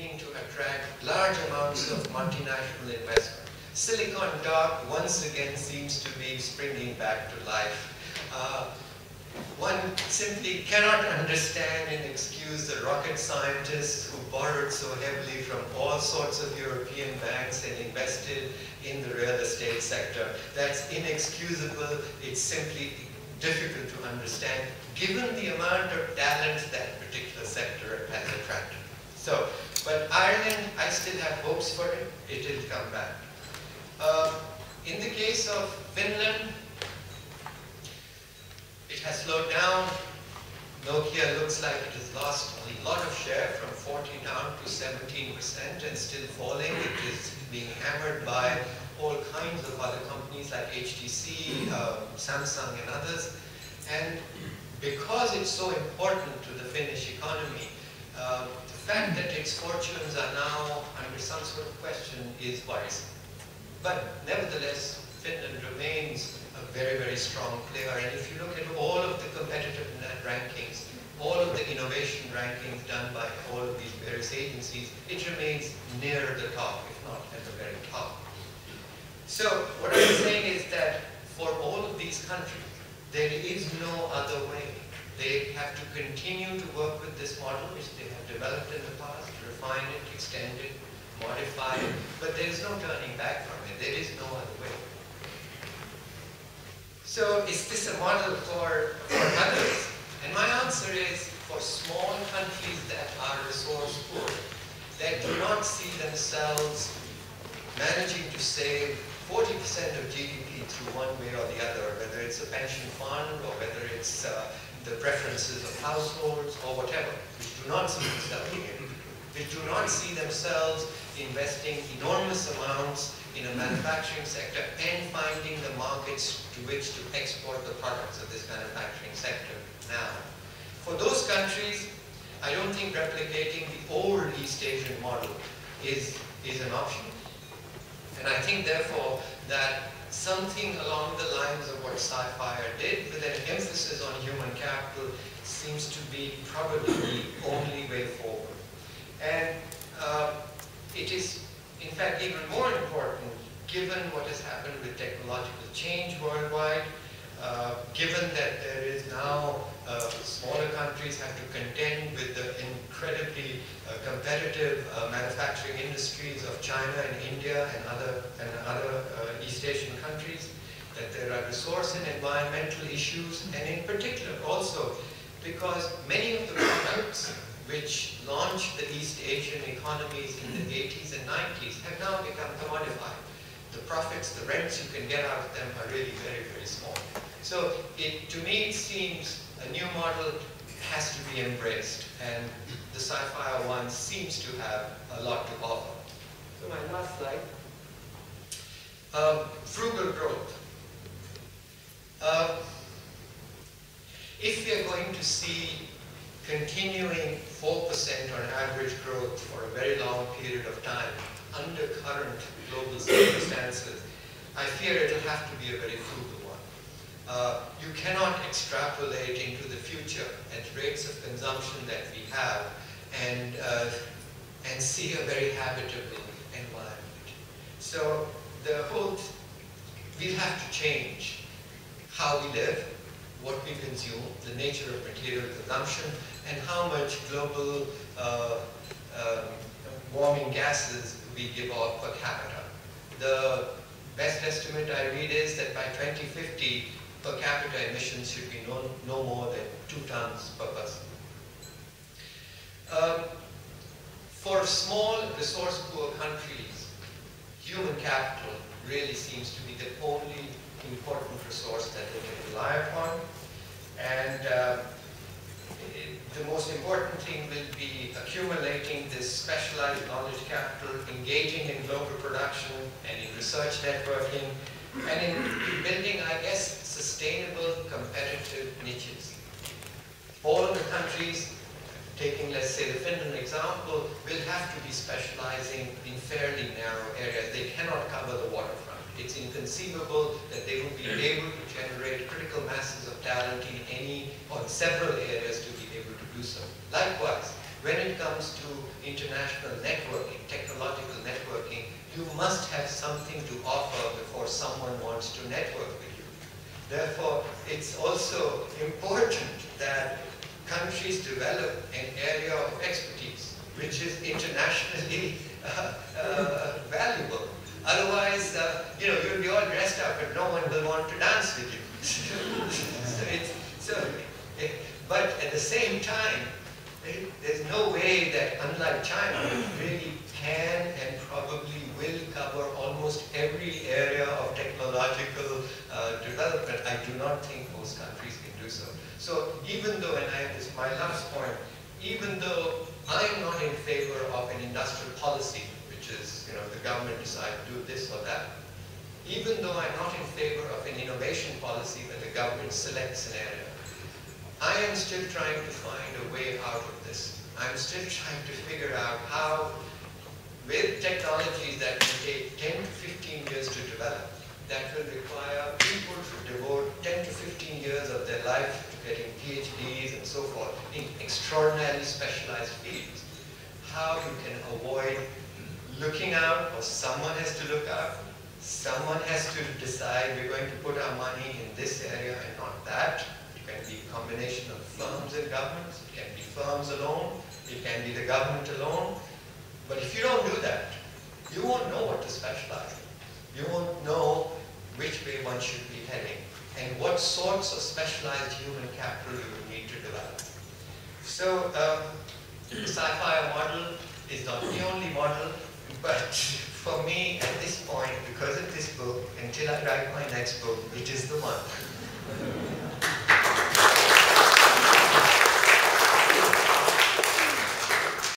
to attract large amounts of multinational investment. Silicon Dark once again seems to be springing back to life. One simply cannot understand and excuse the rocket scientists who borrowed so heavily from all sorts of European banks and invested in the real estate sector. That's inexcusable. It's simply difficult to understand, given the amount of talent that particular sector has attracted. So, but Ireland, I still have hopes for it. It will come back. In the case of Finland, it has slowed down. Nokia looks like it has lost a lot of share from 40 down to 17% and still falling. It is being hammered by all kinds of other companies like HTC, Samsung and others. And because it's so important to the Finnish economy, the fact that its fortunes are now under some sort of question is worrisome. But nevertheless, Finland remains a very, very strong player. And if you look at all of the competitive rankings, all of the innovation rankings done by all of these various agencies, it remains near the top, if not at the very top. So what I'm saying is that for all of these countries, there is no other way. They have to continue to work with this model, which they have developed in the past, refine it, extend it, modify it, but there is no turning back from it. There is no other way. So is this a model for others? And my answer is for small countries that are resource poor, that do not see themselves managing to save 40% of GDP through one way or the other, whether it's a pension fund or whether it's the preferences of households or whatever, which do not see themselves which do not see themselves investing enormous amounts in a manufacturing sector and finding the markets to which to export the products of this manufacturing sector now. For those countries, I don't think replicating the old East Asian model is an option. And I think, therefore, that something along the lines of what Sapphire did, with an emphasis on human capital, seems to be probably the only way forward. And it is, in fact, even more important, given what has happened with technological change worldwide, given that there is now smaller countries have to contend with the incredibly competitive manufacturing industries of China and India and other East Asian countries, that there are resource and environmental issues, and in particular also because many of the products which launched the East Asian economies in the 80s and 90s have now become commodified. The profits, the rents you can get out of them are really very, very small. So to me it seems a new model has to be embraced, and the Sapphire one seems to have a lot to offer. So my last slide. Frugal growth. If we are going to see continuing 4% on average growth for a very long period of time under current global circumstances, I fear it will have to be a very frugal one. You cannot extrapolate into the future at rates of consumption that we have and see a very habitable environment. So we'll have to change how we live, what we consume, the nature of material consumption, and how much global warming gases we give off per capita. The best estimate I read is that by 2050, per capita emissions should be no more than 2 tons per person. For small resource-poor countries, human capital really seems to be the only important resource that they can rely upon. And the most important thing will be accumulating this specialized knowledge capital, engaging in global production and in research networking, and in building, I guess, sustainable competitive niches. All of the countries, taking, let's say, the Finland example, will have to be specializing in fairly narrow areas. They cannot cover the waterfront. It's inconceivable that they would be able to generate critical masses of talent in any or several areas to be able to do so. Likewise, when it comes to international networking, technological networking, you must have something to offer before someone wants to network with you. Therefore, it's also important that countries develop an area of expertise which is internationally valuable. Otherwise, you'll be all dressed up and no one will want to dance with you. But at the same time, there's no way that, unlike China, really can and probably will cover almost every area of technological development. I do not think most countries can do so. So even though, and this is my last point, even though I am not in favor of an industrial policy, which is, the government decide to do this or that, even though I'm not in favor of an innovation policy where the government selects an area, I am still trying to find a way out of this. I'm still trying to figure out how, with technologies that will take 10 to 15 years to develop, that will require people to devote 10 to 15 years of their life to getting PhDs and so forth in extraordinarily specialized fields, how you can avoid looking out, or someone has to look out, someone has to decide we're going to put our money in this area and not that. It can be a combination of firms and governments, it can be firms alone, it can be the government alone. But if you don't do that, you won't know what to specialize in. You won't know which way one should be heading and what sorts of specialized human capital you would need to develop. So the SciFi model is not the only model, but for me at this point, because of this book, until I write my next book, it is the one.